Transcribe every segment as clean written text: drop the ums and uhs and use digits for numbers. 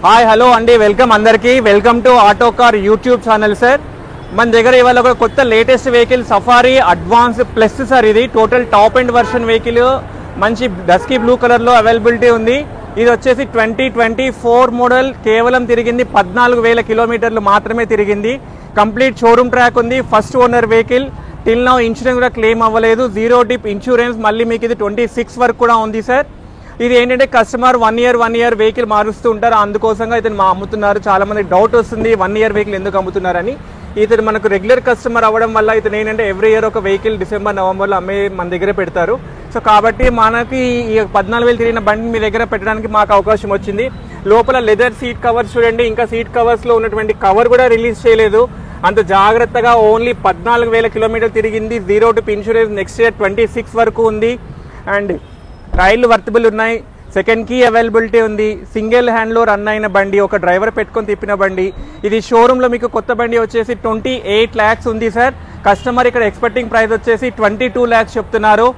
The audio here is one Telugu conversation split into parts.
హాయ్ హలో అండి, వెల్కమ్ అందరికీ. Welcome to auto car YouTube channel sir. మన దగ్గర ఇవాళ ఒక కొత్త latest vehicle Safari advance plus sir. ఇది total top and version vehicle, మంచి డస్కీ బ్లూ కలర్లో అవైలబిలిటీ ఉంది. ఇది వచ్చేసి 2024 మోడల్. కేవలం తిరిగింది 14,000 కిలోమీటర్లు మాత్రమే తిరిగింది. కంప్లీట్ షోరూమ్ ట్రాక్ ఉంది. First owner vehicle. Till now insurance కూడా క్లెయిమ్ అవ్వలేదు. Zero dip insurance. మళ్ళీ మీకు ఇది 26 వరకు కూడా ఉంది సార్. ఇది ఏంటంటే కస్టమర్ 1 ఇయర్ వెహికల్ మారుస్తూ ఉంటారు, అందుకోసంగా ఇతను అమ్ముతున్నారు. చాలా మంది డౌట్ వస్తుంది 1 ఇయర్ వెహికల్ ఎందుకు అమ్ముతున్నారని. ఇతను మనకు రెగ్యులర్ కస్టమర్ అవ్వడం వల్ల ఇతను ఏంటంటే ఎవ్రీ ఇయర్ ఒక వెహికల్ డిసెంబర్ నవంబర్లో మన దగ్గర పెడతారు. సో కాబట్టి మనకి ఈ 14,000 తిరిగిన బండి మీ దగ్గర పెట్టడానికి మాకు అవకాశం వచ్చింది. లోపల లెదర్ సీట్ కవర్స్ చూడండి. ఇంకా సీట్ కవర్స్లో ఉన్నటువంటి కవర్ కూడా రిలీజ్ చేయలేదు. అంత జాగ్రత్తగా ఓన్లీ 14,000 కిలోమీటర్లు తిరిగింది. Zero dip insurance next year 26 వరకు ఉంది. అండ్ టైర్లు వర్తబుల్ ఉన్నాయి. సెకండ్ కీ అవైలబిలిటీ ఉంది. సింగిల్ హ్యాండ్లో రన్ అయిన బండి, ఒక డ్రైవర్ పెట్టుకొని తిప్పిన బండి. ఇది షోరూంలో మీకు కొత్త బండి వచ్చేసి 28 lakhs ఉంది సార్. కస్టమర్ ఇక్కడ ఎక్స్పెక్టింగ్ ప్రైస్ వచ్చేసి 22 lakhs చెప్తున్నారు.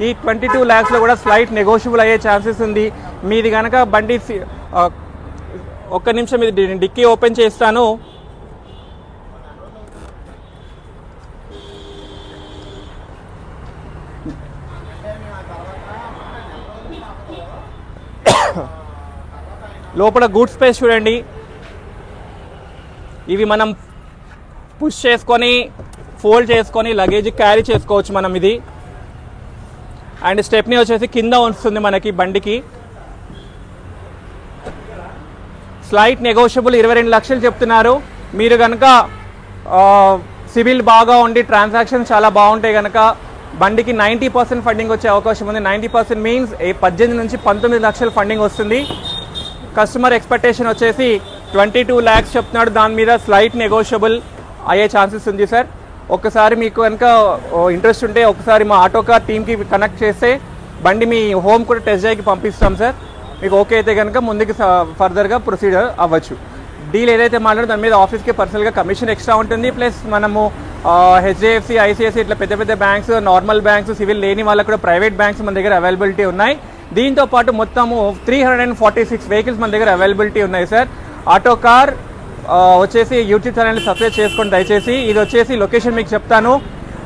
ఈ 22 lakhsలో కూడా స్లైట్ నెగోషియబుల్ అయ్యే ఛాన్సెస్ ఉంది. మీది కనుక బండి ఒక్క నిమిషం ఇది డిక్కీ ఓపెన్ చేస్తాను. లోపల గూడ్ స్పేస్ చూడండి. ఇవి మనం పుష్ చేసుకొని ఫోల్డ్ చేసుకొని లగేజ్ క్యారీ చేసుకోవచ్చు మనం ఇది. అండ్ స్టెప్ని వచ్చేసి కింద వస్తుంది మనకి బండికి. స్లైట్ నెగోషియబుల్ 22 లక్షలు చెప్తున్నారు. మీరు కనుక సివిల్ బాగా ఉండి ట్రాన్సాక్షన్ చాలా బాగుంటాయి కనుక బండికి 90% ఫండింగ్ వచ్చే అవకాశం ఉంది. 90% మీన్స్ 18 నుంచి 19 లక్షల ఫండింగ్ వస్తుంది. కస్టమర్ ఎక్స్పెక్టేషన్ వచ్చేసి 22 lakhs చెప్తున్నాడు. దాని మీద స్లైట్ నెగోషియబుల్ అయ్యే ఛాన్సెస్ ఉంది సార్. ఒకసారి మీకు కనుక ఇంట్రెస్ట్ ఉంటే ఒకసారి మా ఆటో కార్ టీమ్కి కనెక్ట్ చేస్తే బండి మీ హోమ్ కూడా టెస్ట్ డ్రైవ్కి పంపిస్తాం సార్. మీకు ఓకే అయితే కనుక ముందుకు ఫర్దర్గా ప్రొసీడర్ అవ్వచ్చు. డీల్ ఏదైతే మాట్లాడో దాని మీద ఆఫీస్కి పర్సనల్గా కమిషన్ ఎక్స్ట్రా ఉంటుంది. ప్లస్ మనము HDFC, ICICI ఇట్లా పెద్ద పెద్ద బ్యాంక్స్, నార్మల్ బ్యాంక్స్, సివిల్ లేని వాళ్ళకు కూడా ప్రైవేట్ బ్యాంక్స్ మన దగ్గర అవైలబిలిటీ ఉన్నాయి. దీంతో పాటు మొత్తము 346 వెహికల్స్ మన దగ్గర అవైలబిలిటీ ఉన్నాయి సార్. ఆటో కార్ వచ్చేసి యూట్యూబ్ ఛానల్ని సబ్స్క్రైబ్ చేసుకోండి దయచేసి. ఇది వచ్చేసి లొకేషన్ మీకు చెప్తాను.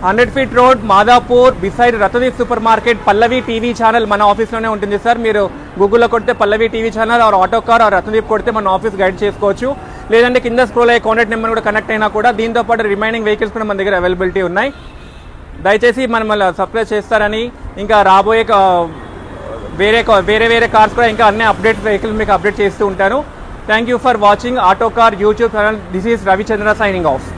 100 feet road, Madhapur, beside Ratnadeep super market, Pallavi TV channel మన ఆఫీస్లోనే ఉంటుంది సార్. మీరు గూగుల్లో కొడితే Pallavi TV channel or auto car or Ratnadeep కొడితే మన ఆఫీస్ గైడ్ చేసుకోవచ్చు. లేదంటే కింద స్క్రోల్ అయ్యే కాంటాక్ట్ నెంబర్ కూడా కనెక్ట్ అయినా కూడా. దీంతో పాటు రిమైనింగ్ వెహికల్స్ కూడా మన దగ్గర అవైలబిలిటీ ఉన్నాయి. దయచేసి మనం సబ్స్క్రైబ్ చేస్తారని, ఇంకా రాబోయే వేరే కార్స్ కూడా ఇంకా అన్ని అప్డేట్ వెహికల్స్ మీకు అప్డేట్ చేస్తూ ఉంటాను. Thank you for watching auto car YouTube channel. This is Ravichandra signing off.